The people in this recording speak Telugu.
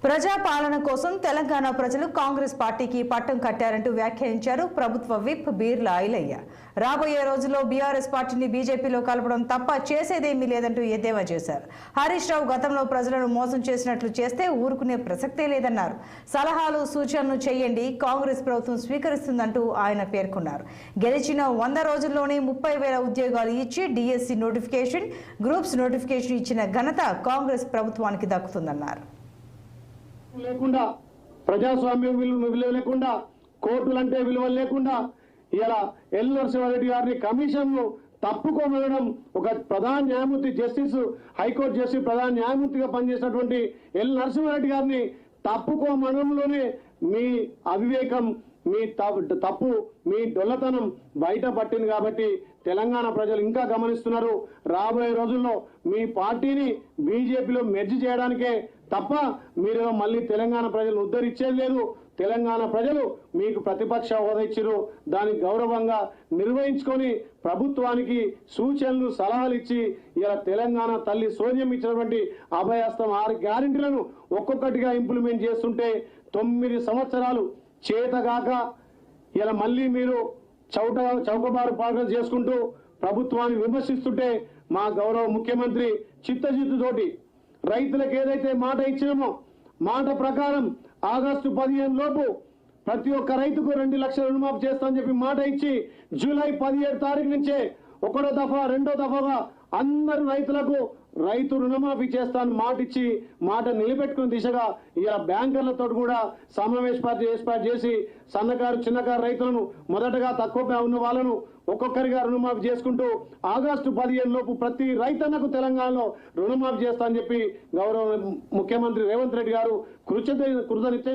ప్రజా పాలన కోసం తెలంగాణ ప్రజలు కాంగ్రెస్ పార్టీకి పట్టం కట్టారంటూ వ్యాఖ్యానించారు ప్రభుత్వ విప్ బీర్ల ఐలయ్య. రాబోయే రోజుల్లో బీఆర్ఎస్ పార్టీని బీజేపీలో కలపడం తప్ప చేసేదేమీ లేదంటూ ఎద్దేవా చేశారు. హరీష్ రావు గతంలో ప్రజలను మోసం చేసినట్లు చేస్తే ఊరుకునే ప్రసక్తే లేదన్నారు. సలహాలు సూచనలు చేయండి, కాంగ్రెస్ ప్రభుత్వం స్వీకరిస్తుందంటూ ఆయన పేర్కొన్నారు. గెలిచిన 100 రోజుల్లోనే 30,000 ఉద్యోగాలు ఇచ్చి డిఎస్సి నోటిఫికేషన్, గ్రూప్స్ నోటిఫికేషన్ ఇచ్చిన ఘనత కాంగ్రెస్ ప్రభుత్వానికి దక్కుతుందన్నారు. లేకుండా ప్రజాస్వామ్యం విలువ లేకుండా కోర్టులంటే విలువ లేకుండా ఇలా ఎల్ నరసింహారెడ్డి గారిని కమిషన్ను తప్పుకోమనడం ఒక ప్రధాన న్యాయమూర్తి జస్టిస్ హైకోర్టు జస్టిస్ ప్రధాన న్యాయమూర్తిగా పనిచేసినటువంటి ఎల్ నరసింహారెడ్డి గారిని తప్పుకోమనడంలోనే మీ అవివేకం, మీ తప్పు, మీ డొల్లతనం బయట పట్టింది. కాబట్టి తెలంగాణ ప్రజలు ఇంకా గమనిస్తున్నారు. రాబోయే రోజుల్లో మీ పార్టీని బీజేపీలో మెర్జ్ చేయడానికే తప్ప మీరు మళ్ళీ తెలంగాణ ప్రజలు ఉద్ధరించేది లేదు. తెలంగాణ ప్రజలు మీకు ప్రతిపక్ష హోదా ఇచ్చారు, దానికి గౌరవంగా నిర్వహించుకొని ప్రభుత్వానికి సూచనలు సలహాలు ఇచ్చి ఇలా తెలంగాణ తల్లి సోనియం ఇచ్చినటువంటి అభయహస్తం 6 గ్యారెంటీలను ఒక్కొక్కటిగా ఇంప్లిమెంట్ చేస్తుంటే 9 సంవత్సరాలు చేతగాక ఇలా మళ్ళీ మీరు చౌకబారు పాలన చేసుకుంటూ ప్రభుత్వాన్ని విమర్శిస్తుంటే మా గౌరవ ముఖ్యమంత్రి చిత్తశుద్ధితోటి రైతులకు ఏదైతే మాట ఇచ్చినామో మాట ప్రకారం ఆగస్టు 15 లోపు ప్రతి ఒక్క రైతుకు 2 లక్షల రుణమాఫీ చేస్తామని చెప్పి మాట ఇచ్చి జూలై 17 తారీఖు నుంచే 1వ దఫా 2వ దఫాగా అందరు రైతులకు రైతు రుణమాఫీ చేస్తానని మాట ఇచ్చి మాట నిలబెట్టుకునే దిశగా ఇలా బ్యాంకర్లతో కూడా ఏర్పాటు చేసి సన్నకారు చిన్నకారు రైతులను మొదటగా తక్కువ ఉన్న వాళ్ళను ఒక్కొక్కరిగా రుణమాఫీ చేసుకుంటూ ఆగస్టు 15 లోపు ప్రతి రైతన్నకు తెలంగాణలో రుణమాఫీ చేస్తా అని చెప్పి గౌరవ ముఖ్యమంత్రి రేవంత్ రెడ్డి గారు కృతజ్ఞత